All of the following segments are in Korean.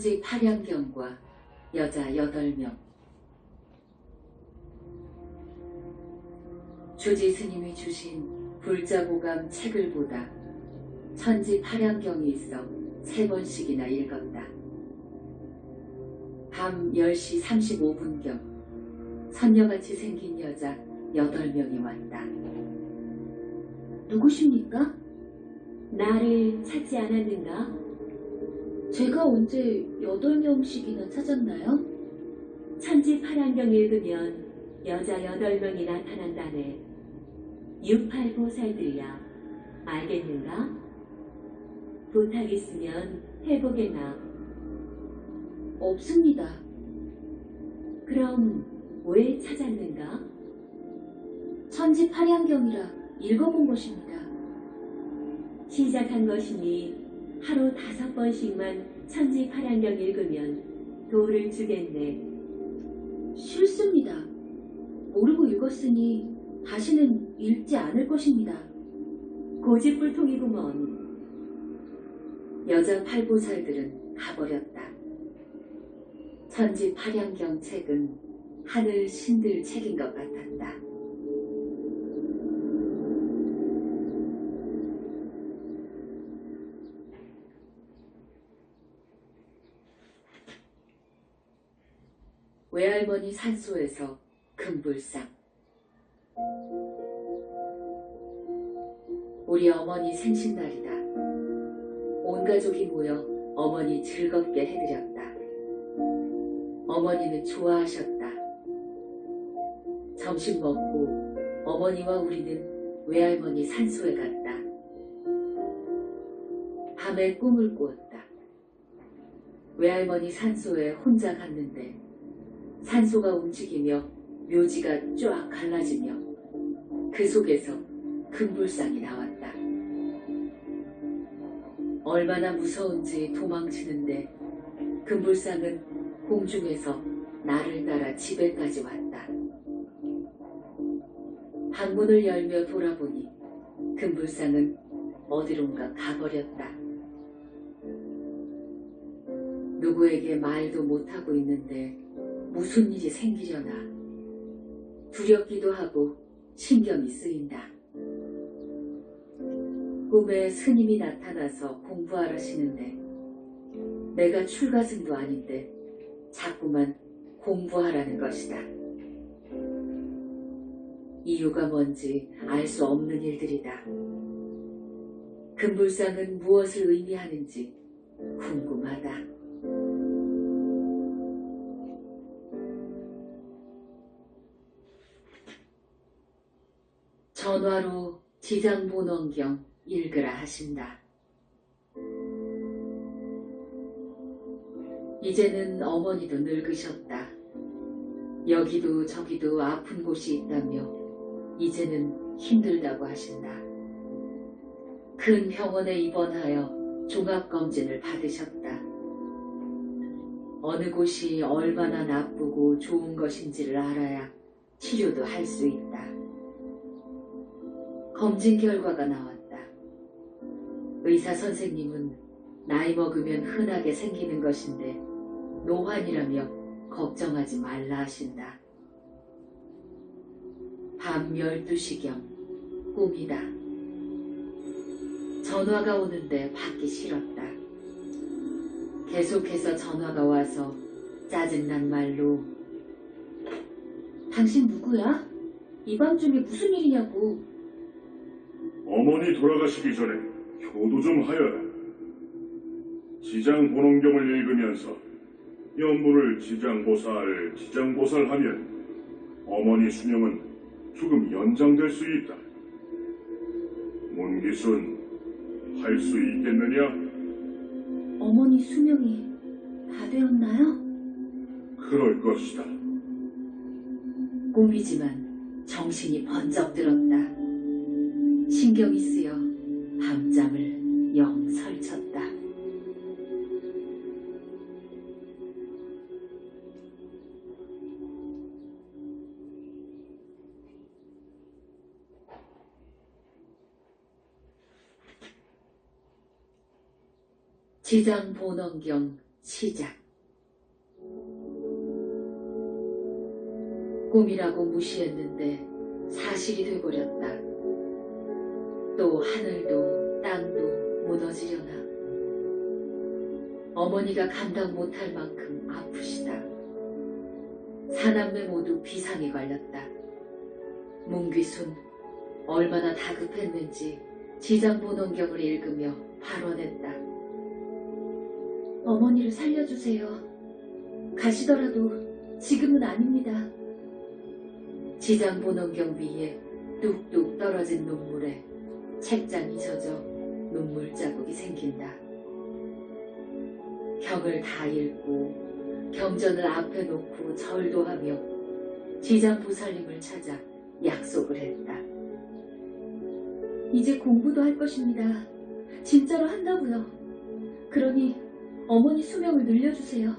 천지 파량경과 여자 8명. 주지 스님이 주신 불자고감 책을 보다 천지 파량경이 있어 3번씩이나 읽었다. 밤 10시 35분경 선녀같이 생긴 여자 8명이 왔다. 누구십니까? 나를 찾지 않았는가? 제가 언제 8명씩이나 찾았나요? 천지 파란경 읽으면 여자 8명이 나타난다네. 6,8보살들이야. 알겠는가? 부탁 있으면 해보게나. 없습니다. 그럼 왜 찾았는가? 천지 파량경이라 읽어본 것입니다. 시작한 것이니 하루 5번씩만 천지 파란경 읽으면 도를 주겠네. 싫습니다. 모르고 읽었으니 다시는 읽지 않을 것입니다. 고집불통이구먼. 여자 8보살들은 가버렸다. 천지 파량경 책은 하늘 신들 책인 것 같았다. 외할머니 산소에서 금불상. 우리 어머니 생신날이다. 온 가족이 모여 어머니 즐겁게 해드렸다. 어머니는 좋아하셨다. 점심 먹고 어머니와 우리는 외할머니 산소에 갔다. 밤에 꿈을 꾸었다. 외할머니 산소에 혼자 갔는데 산소가 움직이며 묘지가 쫙 갈라지며 그 속에서 금불상이 나왔다. 얼마나 무서운지 도망치는데 금불상은 공중에서 나를 따라 집에까지 왔다. 방문을 열며 돌아보니 금불상은 어디론가 가버렸다. 누구에게 말도 못하고 있는데 무슨 일이 생기려나 두렵기도 하고 신경이 쓰인다. 꿈에 스님이 나타나서 공부하라시는데 내가 출가승도 아닌데 자꾸만 공부하라는 것이다. 이유가 뭔지 알 수 없는 일들이다. 금불상은 무엇을 의미하는지 궁금하다. 전화로 지장본원경 읽으라 하신다. 이제는 어머니도 늙으셨다. 여기도 저기도 아픈 곳이 있다며 이제는 힘들다고 하신다. 큰 병원에 입원하여 종합검진을 받으셨다. 어느 곳이 얼마나 나쁘고 좋은 것인지를 알아야 치료도 할 수 있다. 검진 결과가 나왔다. 의사 선생님은 나이 먹으면 흔하게 생기는 것인데 노환이라며 걱정하지 말라 하신다. 밤 12시경 꿈이다. 전화가 오는데 받기 싫었다. 계속해서 전화가 와서 짜증난 말로 당신 누구야? 이 밤중에 무슨 일이냐고. 어머니 돌아가시기 전에 효도 좀 하여라. 지장본원경을 읽으면서 연부를 지장보살 하면 어머니 수명은 조금 연장될 수 있다. 문기순, 할 수 있겠느냐? 어머니 수명이 다 되었나요? 그럴 것이다. 꿈이지만 정신이 번쩍 들었다. 신경이 쓰여 밤잠을 영 설쳤다. 지장본원경 시작. 꿈이라고 무시했는데 사실이 돼버렸다. 또 하늘도 땅도 무너지려나. 어머니가 감당 못할 만큼 아프시다. 사남매 모두 비상에 걸렸다. 문귀순 얼마나 다급했는지 지장본원경을 읽으며 발언했다. 어머니를 살려주세요. 가시더라도 지금은 아닙니다. 지장본원경 위에 뚝뚝 떨어진 눈물에 책장이 젖어 눈물 자국이 생긴다. 경을 다 읽고 경전을 앞에 놓고 절도 하며 지장보살님을 찾아 약속을 했다. 이제 공부도 할 것입니다. 진짜로 한다고요. 그러니 어머니 수명을 늘려주세요.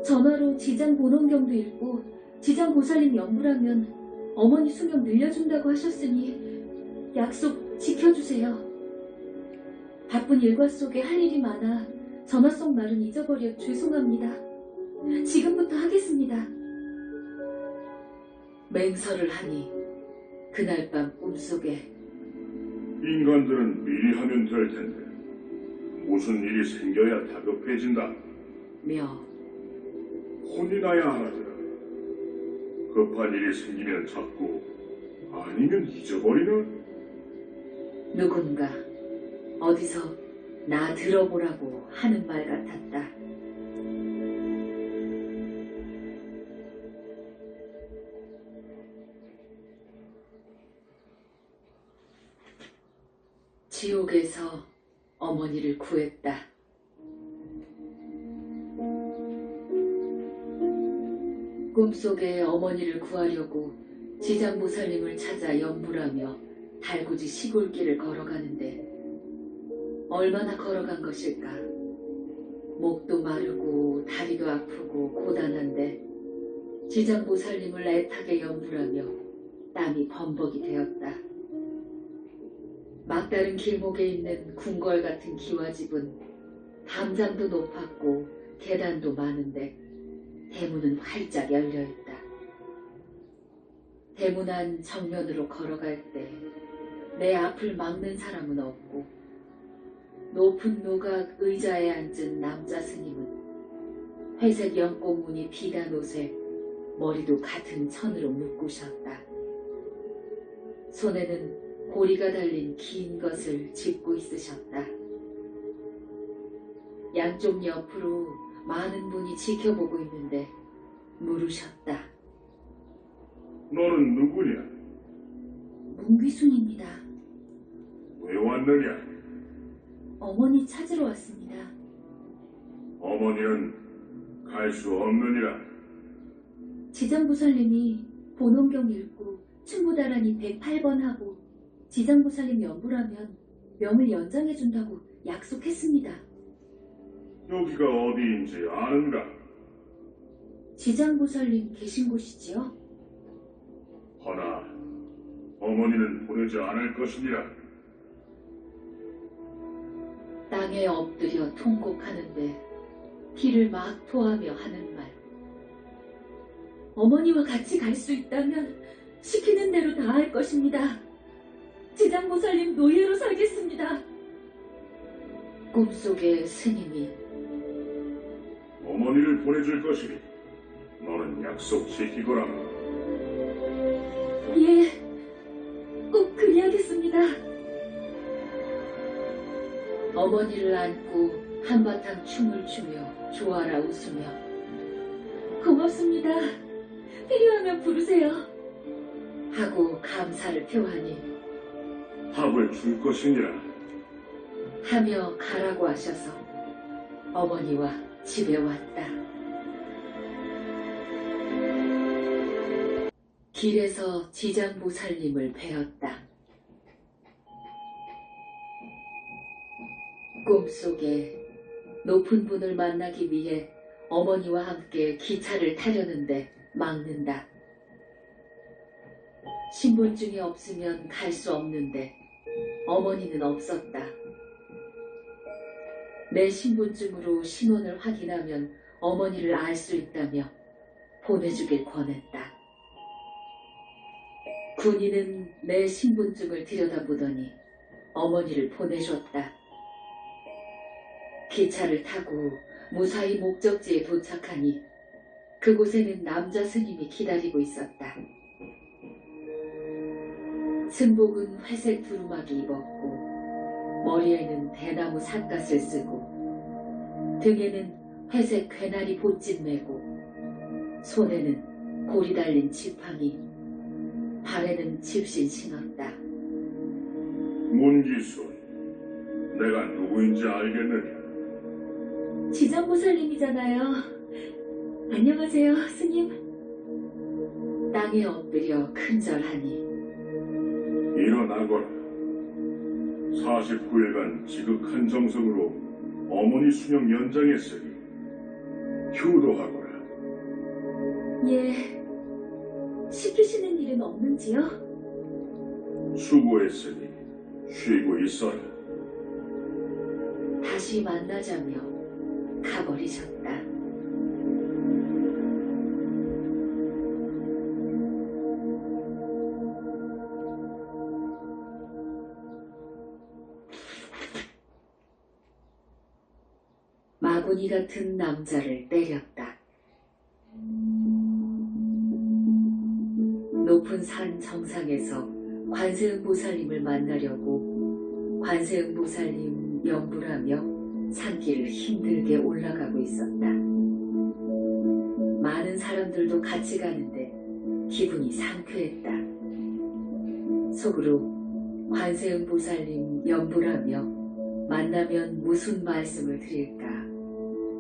전화로 지장본원경도 읽고 지장보살님 연부라면 어머니 수명 늘려준다고 하셨으니 약속 지켜주세요. 바쁜 일과 속에 할 일이 많아 전화 속 말은 잊어버려 죄송합니다. 지금부터 하겠습니다. 맹설을 하니 그날 밤 꿈속에 인간들은 미리 하면 될 텐데 무슨 일이 생겨야 다급해진다. 며 혼이 나야 하나더라. 급한 일이 생기면 잡고 아니면 잊어버리나? 누군가 어디서 나 들어보라고 하는 말 같았다. 지옥에서 어머니를 구했다. 꿈속에 어머니를 구하려고 지장보살님을 찾아 연부라며 달구지 시골길을 걸어가는데 얼마나 걸어간 것일까. 목도 마르고 다리도 아프고 고단한데 지장보살님을 애타게 연부라며 땀이 범벅이 되었다. 막다른 길목에 있는 궁궐 같은 기와집은 담장도 높았고 계단도 많은데 대문은 활짝 열려있다. 대문 안 정면으로 걸어갈 때 내 앞을 막는 사람은 없고 높은 노각 의자에 앉은 남자 스님은 회색 연꽃무늬 비단 옷에 머리도 같은 천으로 묶으셨다. 손에는 고리가 달린 긴 것을 짚고 있으셨다. 양쪽 옆으로 많은 분이 지켜보고 있는데 물으셨다. 너는 누구냐? 문귀순입니다. 왜 왔느냐? 어머니 찾으러 왔습니다. 어머니는 갈 수 없느니라. 지장보살님이 본원경 읽고 춘부다란이 108번 하고 지장보살님 연부라면 명을 연장해준다고 약속했습니다. 여기가 어디인지 아는가? 지장보살님 계신 곳이지요? 허나 어머니는 보내지 않을 것이니라. 땅에 엎드려 통곡하는데 피를 막 토하며 하는 말. 어머니와 같이 갈 수 있다면 시키는 대로 다 할 것입니다. 지장보살님 노예로 살겠습니다. 꿈속에 스님이 어머니를 보내줄 것이니 너는 약속 지키거라. 예, 꼭 그리하겠습니다. 어머니를 안고 한바탕 춤을 추며 좋아라 웃으며 고맙습니다. 필요하면 부르세요. 하고 감사를 표하니 밥을 줄 것이니라. 하며 가라고 하셔서 어머니와 집에 왔다. 길에서 지장보살님을 뵈었다. 꿈속에 높은 분을 만나기 위해 어머니와 함께 기차를 타려는데 막는다. 신분증이 없으면 갈 수 없는데 어머니는 없었다. 내 신분증으로 신원을 확인하면 어머니를 알 수 있다며 보내주길 권했다. 군인은 내 신분증을 들여다보더니 어머니를 보내줬다. 기차를 타고 무사히 목적지에 도착하니 그곳에는 남자 스님이 기다리고 있었다. 승복은 회색 두루마기 입었고 머리에는 대나무 삿갓을 쓰고 등에는 회색 괴나리 보찜 메고 손에는 고리 달린 지팡이, 발에는 집신 신었다. 문기순, 내가 누구인지 알겠느냐? 지정보살님이잖아요. 안녕하세요, 스님. 땅에 엎드려 큰절하니 일어나거라. 49일간 지극한 정성으로 어머니 수명 연장했으니 효도하거라. 예, 시키시는 일은 없는지요? 수고했으니 쉬고 있어라. 다시 만나자며 가버리셨다. 마구니 같은 남자를 때렸다. 높은 산 정상에서 관세음보살님을 만나려고 관세음보살님 염불하며 산길을 힘들게 올라가고 있었다. 많은 사람들도 같이 가는데 기분이 상쾌했다. 속으로 관세음보살님 염불하며 만나면 무슨 말씀을 드릴까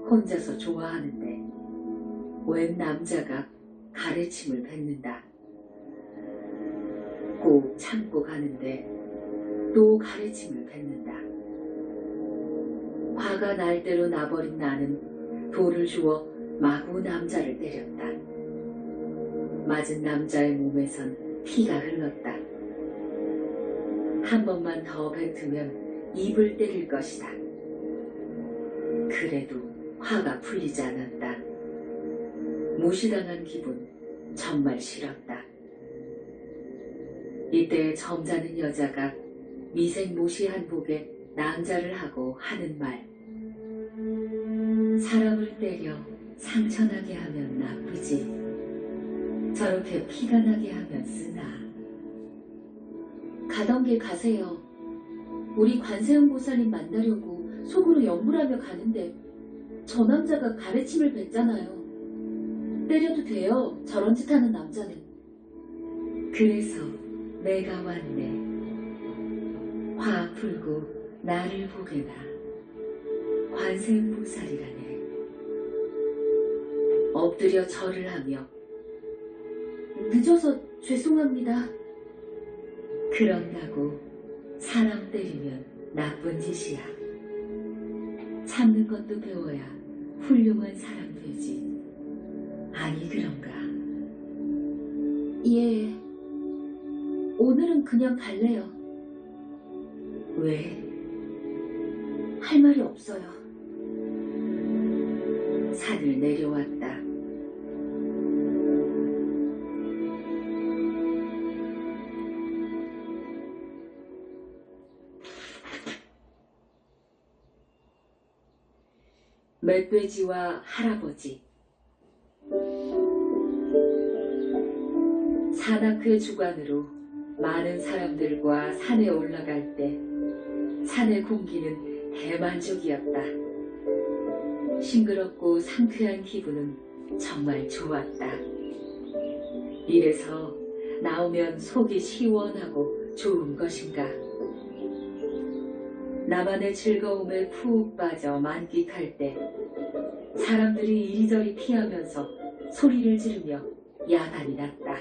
혼자서 좋아하는데 웬 남자가 가래침을 뱉는다. 꼭 참고 가는데 또 가래침을 뱉는다. 화가 날 대로 나버린 나는 돌을 주워 마구 남자를 때렸다. 맞은 남자의 몸에선 피가 흘렀다. 한 번만 더 뱉으면 입을 때릴 것이다. 그래도 화가 풀리지 않았다. 무시당한 기분 정말 싫었다. 이때 점잖은 여자가 미생모시 한복에 낭자를 하고 하는 말. 사람을 때려 상처나게 하면 나쁘지. 저렇게 피가 나게 하면 쓰나. 가던 길 가세요. 우리 관세음보살님 만나려고 속으로 염불하며 가는데 저 남자가 가래침을 뱉잖아요. 때려도 돼요. 저런 짓 하는 남자는. 그래서 내가 왔네. 화 풀고 나를 보게나. 관세음보살이라네. 엎드려 절을 하며 늦어서 죄송합니다. 그런다고 사람 때리면 나쁜 짓이야. 참는 것도 배워야 훌륭한 사람 되지. 아니 그런가? 예. 오늘은 그냥 갈래요. 왜? 할 말이 없어요. 산을 내려왔다. 멧돼지와 할아버지. 산악회 주관으로 많은 사람들과 산에 올라갈 때 산의 공기는 대만족이었다. 싱그럽고 상쾌한 기분은 정말 좋았다. 이래서 나오면 속이 시원하고 좋은 것인가. 나만의 즐거움에 푹 빠져 만끽할 때 사람들이 이리저리 피하면서 소리를 지르며 야단이 났다.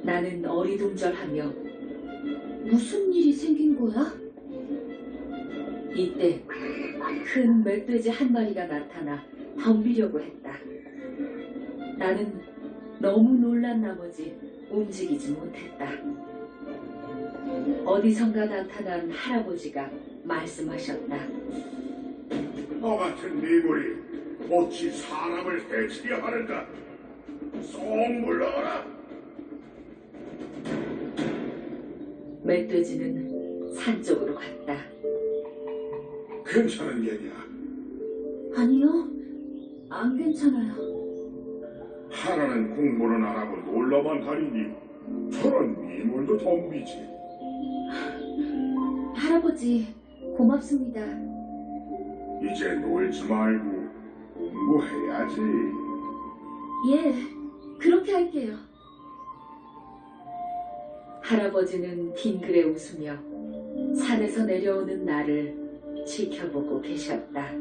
나는 어리둥절하며 무슨 일이 생긴 거야? 이때 큰 멧돼지 한 마리가 나타나 덤비려고 했다. 나는 너무 놀란 나머지 움직이지 못했다. 어디선가 나타난 할아버지가 말씀하셨다. 너 같은 미물이 어찌 사람을 해치려 하는가? 쏙 물러가라. 멧돼지는 산 쪽으로 갔다. 괜찮은 얘기야. 아니요, 안 괜찮아요. 하나는 공부는 안 하고 놀러만 다니니 저런 미물도 덤비지. 할아버지, 고맙습니다. 이제 놀지 말고 공부해야지. 예, 그렇게 할게요. 할아버지는 빙그레 웃으며 산에서 내려오는 나를 지켜보고 계셨다.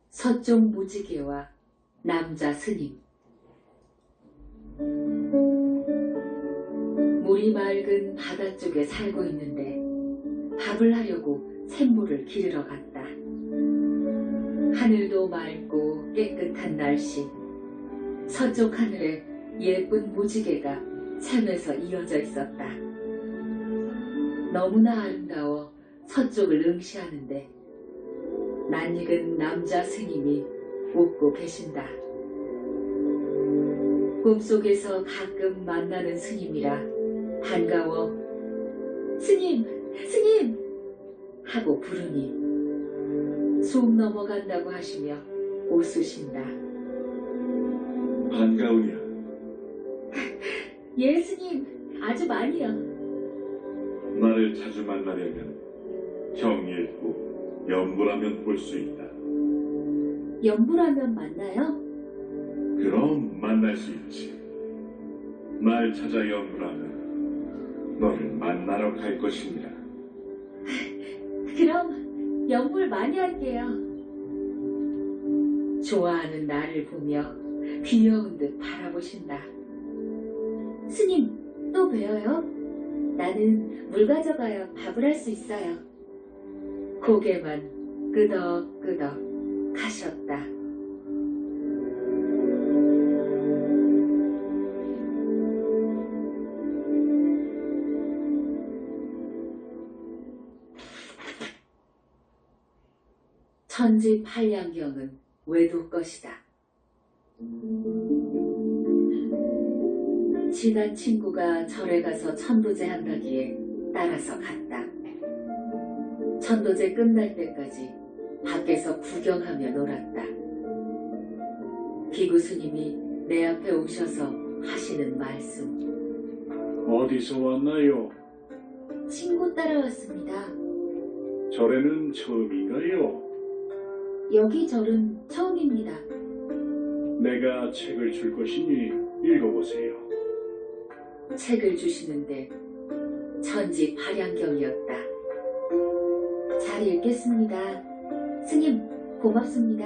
서쪽 무지개와 남자 스님. 물이 맑은 바다 쪽에 살고 있는데 밥을 하려고 샘물을 기르러 갔다. 하늘도 맑고 깨끗한 날씨. 서쪽 하늘에 예쁜 무지개가 샘에서 이어져 있었다. 너무나 아름다워 서쪽을 응시하는데 낯익은 남자 스님이 웃고 계신다. 꿈속에서 가끔 만나는 스님이라 반가워 스님, 스님! 하고 부르니 숨 넘어간다고 하시며 웃으신다. 반가우냐? 예, 스님, 아주 많이요. 나를 자주 만나려면 형 읽고 연불하면 볼 수 있다. 연불하면 만나요? 그럼 만날 수 있지. 날 찾아 연불하면 너를 만나러 갈 것입니다. 그럼 연불 많이 할게요. 좋아하는 나를 보며 귀여운 듯 바라보신다. 스님, 또 뵈어요? 나는 물 가져가야 밥을 할 수 있어요. 고개만 끄덕끄덕 하셨다. 천지팔량경은 외도 것이다. 친한 친구가 절에 가서 천도제 한다기에 따라서 갔다. 천도제 끝날 때까지 밖에서 구경하며 놀았다. 기구 스님이 내 앞에 오셔서 하시는 말씀. 어디서 왔나요? 친구 따라왔습니다. 절에는 처음인가요? 여기 절은 처음입니다. 내가 책을 줄 것이니 읽어보세요. 책을 주시는데 천지팔량경이었다. 잘 읽겠습니다. 스님, 고맙습니다.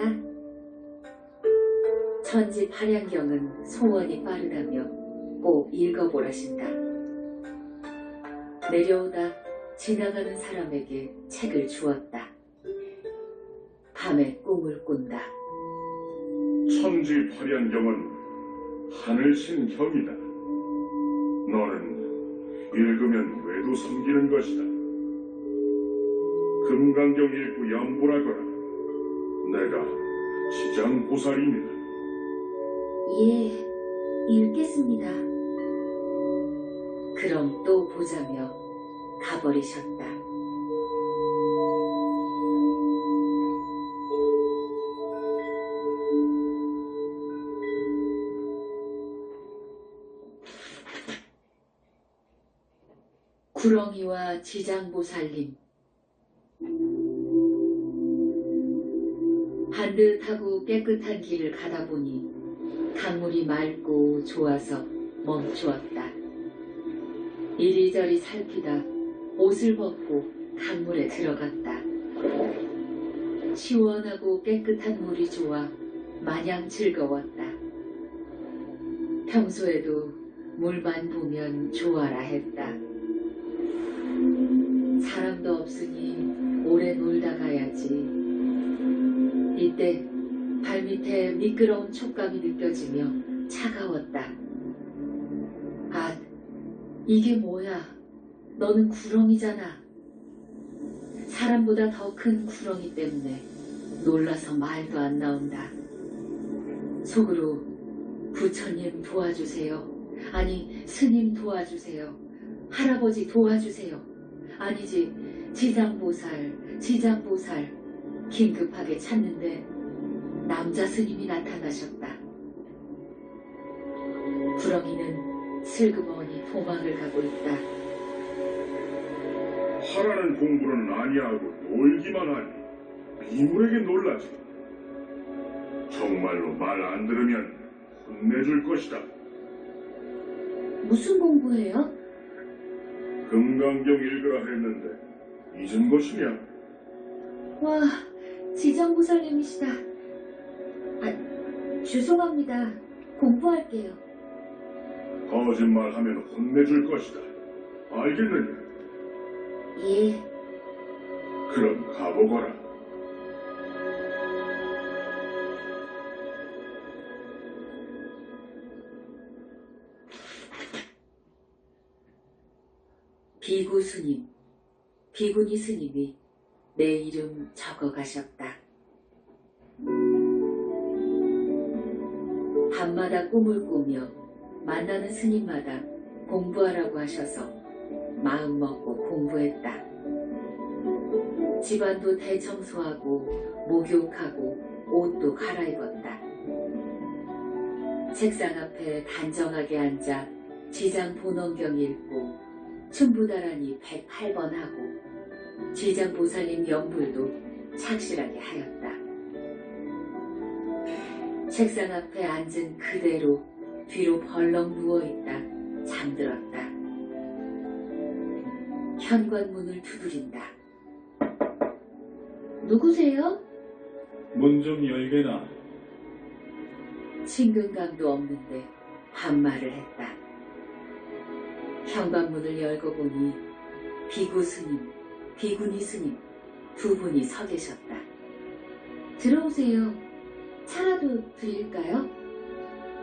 천지팔량경은 소원이 빠르다며 꼭 읽어보라신다. 내려오다 지나가는 사람에게 책을 주었다. 밤에 꿈을 꾼다. 천지팔양경은 하늘신 경이다. 너는 읽으면 외도 섬기는 것이다. 금강경 읽고 연불하거라. 내가 지장보살입니다. 예, 읽겠습니다. 그럼 또 보자며 가버리셨다. 구렁이와 지장보살님. 반듯하고 깨끗한 길을 가다 보니 강물이 맑고 좋아서 멈추었다. 이리저리 살피다 옷을 벗고 강물에 들어갔다. 시원하고 깨끗한 물이 좋아 마냥 즐거웠다. 평소에도 물만 보면 좋아라 했다. 사람도 없으니 오래 놀다 가야지. 이때 발밑에 미끄러운 촉감이 느껴지며 차가웠다. 아, 이게 뭐야? 너는 구렁이잖아. 사람보다 더 큰 구렁이 때문에 놀라서 말도 안 나온다. 속으로 부처님 도와주세요. 아니, 스님 도와주세요. 할아버지 도와주세요. 아니지, 지장보살, 지장보살. 긴급하게 찾는데 남자 스님이 나타나셨다. 구렁이는 슬그머니 도망을 가고 있다. 하라는 공부는 아니하고 놀기만 하니 미물에게 놀라지. 정말로 말 안 들으면 혼내줄 것이다. 무슨 공부해요? 금강경 읽으라 했는데 잊은 것이냐? 와, 지정보살님이시다. 죄송합니다. 공부할게요. 거짓말하면 혼내줄 것이다. 알겠느냐? 예. 그럼 가보거라. 비구 스님, 비구니 스님이 내 이름 적어 가셨다. 밤마다 꿈을 꾸며 만나는 스님마다 공부하라고 하셔서 마음 먹고 공부했다. 집안도 대청소하고 목욕하고 옷도 갈아입었다. 책상 앞에 단정하게 앉아 지장 본원경 읽고 춘부다라니 108번 하고 지장보살님 연불도 착실하게 하였다. 책상 앞에 앉은 그대로 뒤로 벌렁 누워있다 잠들었다. 현관문을 두드린다. 누구세요? 문 좀 열게나. 친근감도 없는데 반말을 했다. 현관문을 열고 보니 비구 스님, 비구니 스님 두 분이 서 계셨다. 들어오세요. 차라도 드릴까요?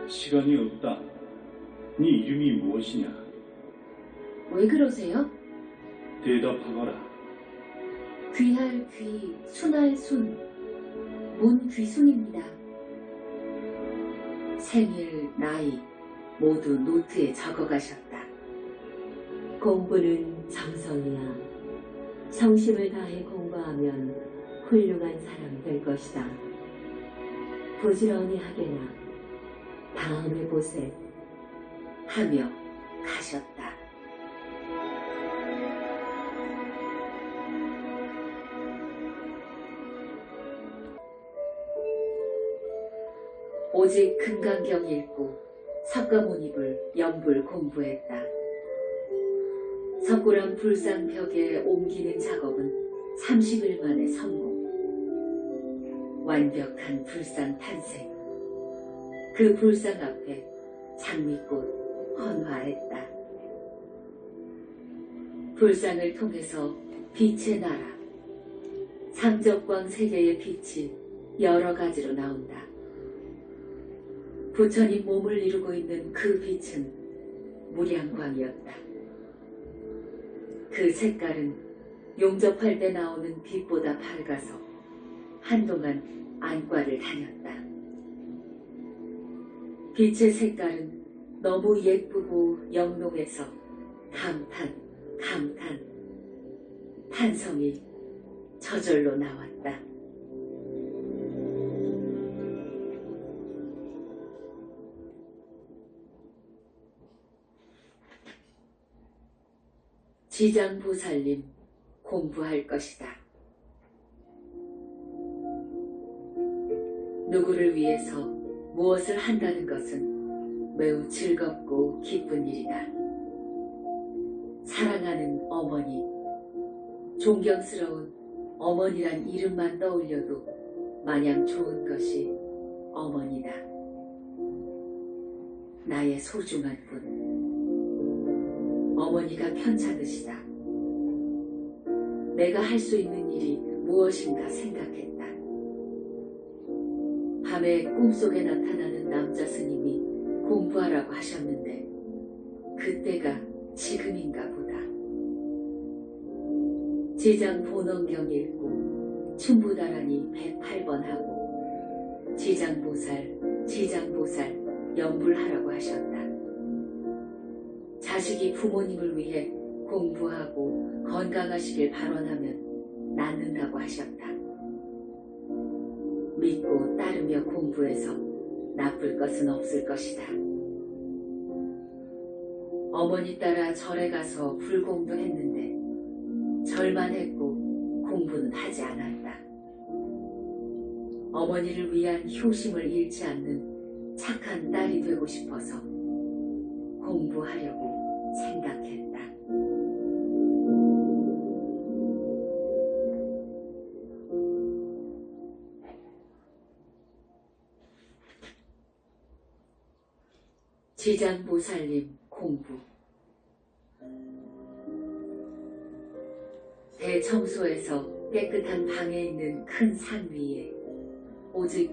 시간이 없다. 네 이름이 무엇이냐? 왜 그러세요? 대답하거라. 귀할 귀, 순할 순, 문귀순입니다. 생일, 나이 모두 노트에 적어 가셨다. 공부는 정성이야. 성심을 다해 공부하면 훌륭한 사람 될 것이다. 부지런히 하게나. 다음에 보세. 하며 가셨다. 오직 금강경 읽고 석가모니불 연불 공부했다. 석굴암 불상벽에 옮기는 작업은 30일 만에 성공. 완벽한 불상 탄생. 그 불상 앞에 장미꽃 헌화했다. 불상을 통해서 빛의 나라, 삼적광 세계의 빛이 여러 가지로 나온다. 부처님 몸을 이루고 있는 그 빛은 무량광이었다. 그 색깔은 용접할 때 나오는 빛보다 밝아서 한동안 안과를 다녔다. 빛의 색깔은 너무 예쁘고 영롱해서 감탄, 감탄, 탄성이 저절로 나왔다. 지장보살님 공부할 것이다. 누구를 위해서 무엇을 한다는 것은 매우 즐겁고 기쁜 일이다. 사랑하는 어머니, 존경스러운 어머니란 이름만 떠올려도 마냥 좋은 것이 어머니다. 나의 소중한 분, 어머니가 편찮으시다. 내가 할 수 있는 일이 무엇인가 생각했다. 밤에 꿈속에 나타나는 남자 스님이 공부하라고 하셨는데 그때가 지금인가 보다. 지장 본원경 읽고 춘부다라니 108번 하고 지장보살 연불하라고 하셨다. 자식이 부모님을 위해 공부하고 건강하시길 발언하면 낫는다고 하셨다. 믿고 따르며 공부해서 나쁠 것은 없을 것이다. 어머니 따라 절에 가서 불공도 했는데 절만 했고 공부는 하지 않았다. 어머니를 위한 효심을 잃지 않는 착한 딸이 되고 싶어서 공부하려고 생각했다. 지장보살님 공부. 대청소에서 깨끗한 방에 있는 큰 산 위에 오직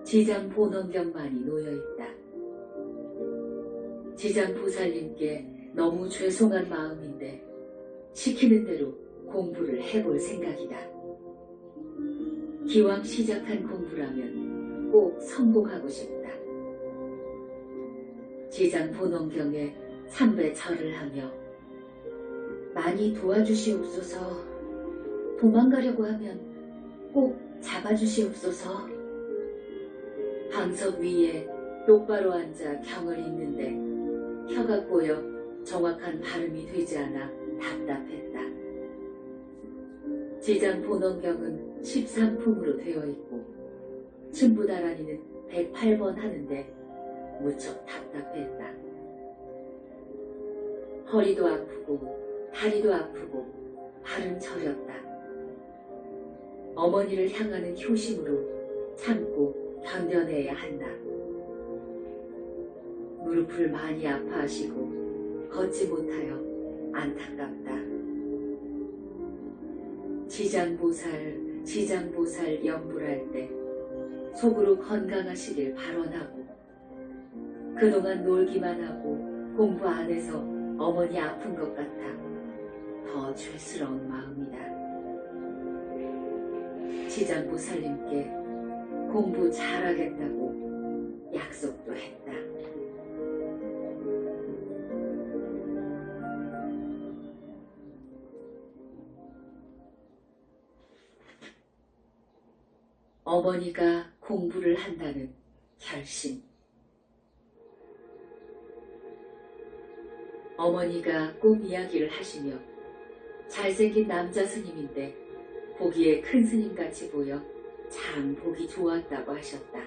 지장본원경만이 놓여있다. 지장보살님께 너무 죄송한 마음인데 시키는 대로 공부를 해볼 생각이다. 기왕 시작한 공부라면 꼭 성공하고 싶다. 지장본원경에 3배 절을 하며 많이 도와주시옵소서. 도망가려고 하면 꼭 잡아주시옵소서. 방석 위에 똑바로 앉아 경을 읽는데 혀가 꼬여 정확한 발음이 되지 않아 답답했다. 지장본원경은 13품으로 되어 있고 춘부다라니는 108번 하는데 무척 답답했다. 허리도 아프고 다리도 아프고 발은 저렸다. 어머니를 향하는 효심으로 참고 견뎌내야 한다. 무릎을 많이 아파하시고 걷지 못하여 안타깝다. 지장보살 연불할 때 속으로 건강하시길 발언하고 그동안 놀기만 하고 공부 안 해서 어머니 아픈 것 같아 더 죄스러운 마음이다. 지장보살님께 공부 잘하겠다고 약속도 했다. 어머니가 공부를 한다는 결심. 어머니가 꿈 이야기를 하시며 잘생긴 남자 스님인데 보기에 큰 스님같이 보여 참 보기 좋았다고 하셨다.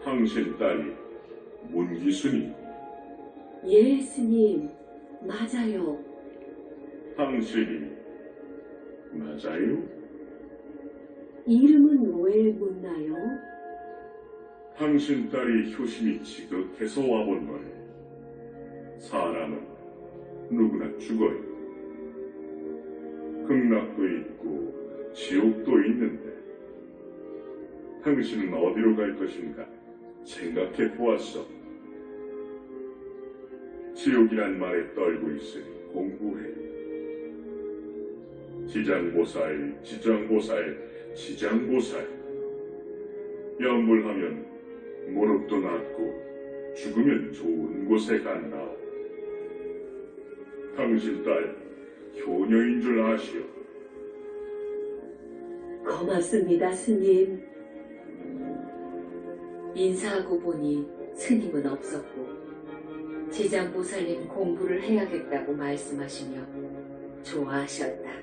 당신 딸이 문기순이 예, 스님. 맞아요. 당신이 맞아요? 이름은 왜 묻나요? 당신 딸이 효심이 지극해서 와본 거예요. 사람은 누구나 죽어요. 극락도 있고 지옥도 있는데 당신은 어디로 갈 것인가 생각해 보았어. 지옥이란 말에 떨고 있으니 공부해. 지장보살 연불하면 무릎도 낫고 죽으면 좋은 곳에 간다. 당신 딸 효녀인 줄 아시오. 고맙습니다, 스님. 인사하고 보니 스님은 없었고 지장보살님 공부를 해야겠다고 말씀하시며 좋아하셨다.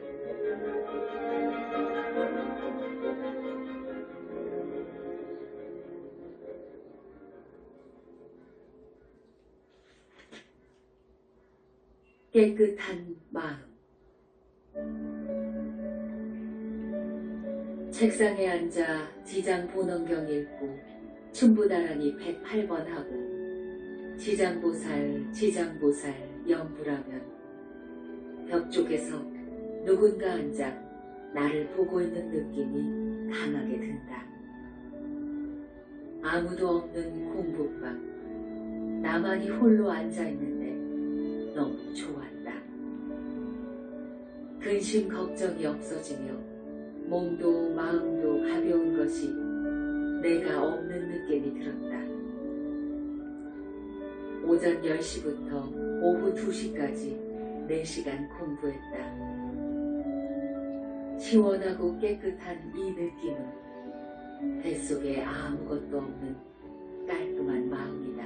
깨끗한 마음. 책상에 앉아 지장본원경 읽고 춘부다라니 108번 하고 지장보살 연불하면 벽 쪽에서 누군가 앉아 나를 보고 있는 느낌이 강하게 든다. 아무도 없는 공부방. 나만이 홀로 앉아있는데 너무 좋았다. 근심 걱정이 없어지며 몸도 마음도 가벼운 것이 내가 없는 느낌이 들었다. 오전 10시부터 오후 2시까지 4시간 공부했다. 시원하고 깨끗한 이 느낌은 뱃속에 아무것도 없는 깔끔한 마음이다.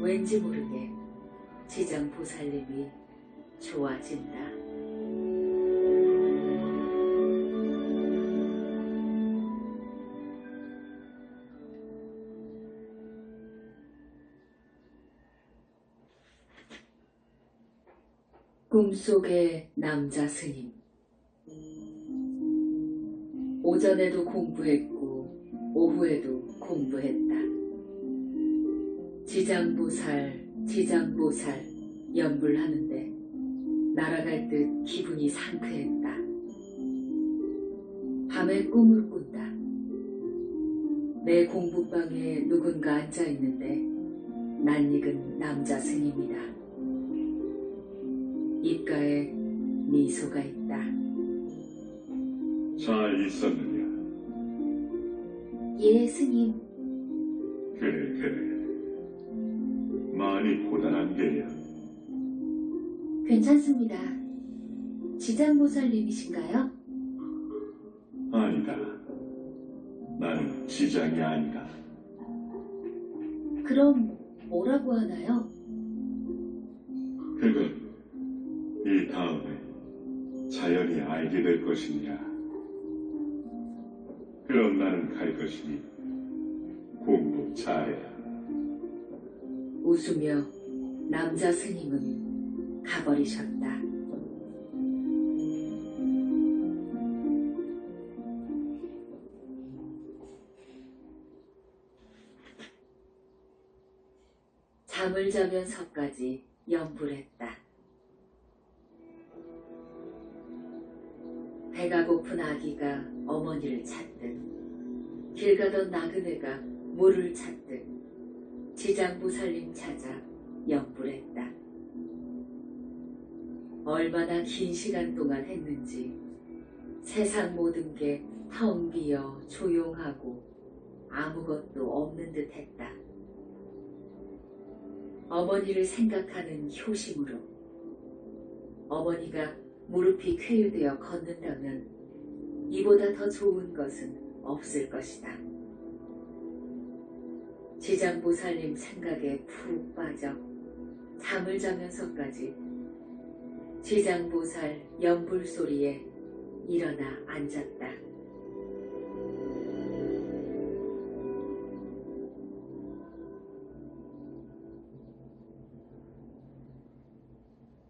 왠지 모르게 지장보살님이 좋아진다. 꿈속의 남자 스님. 오전에도 공부했고 오후에도 공부했다. 지장보살 연불하는데 날아갈 듯 기분이 상쾌했다. 밤에 꿈을 꾼다. 내 공부방에 누군가 앉아있는데 낯익은 남자 스님이다. 입가에 미소가 있다. 잘 있었느냐? 예, 스님. 그래. 많이 고단한 게야. 괜찮습니다. 지장보살님이신가요? 아니다. 나는 지장이 아니다. 그럼 뭐라고 하나요? 그건 이 다음에 자연히 알게 될 것이니라. 그럼 나는 갈 것이니 공부 잘해라. 웃으며 남자 스님은 가버리셨다. 잠을 자면서까지 연불했다. 배가 고픈 아기가 어머니를 찾듯 길 가던 나그네가 물을 찾듯 지장보살님 찾아 연불했다. 얼마나 긴 시간 동안 했는지 세상 모든 게 텅 비어 조용하고 아무것도 없는 듯 했다. 어머니를 생각하는 효심으로 어머니가 무릎이 쾌유되어 걷는다면 이보다 더 좋은 것은 없을 것이다. 지장보살님 생각에 푹 빠져 잠을 자면서까지 지장보살 연불 소리에 일어나 앉았다.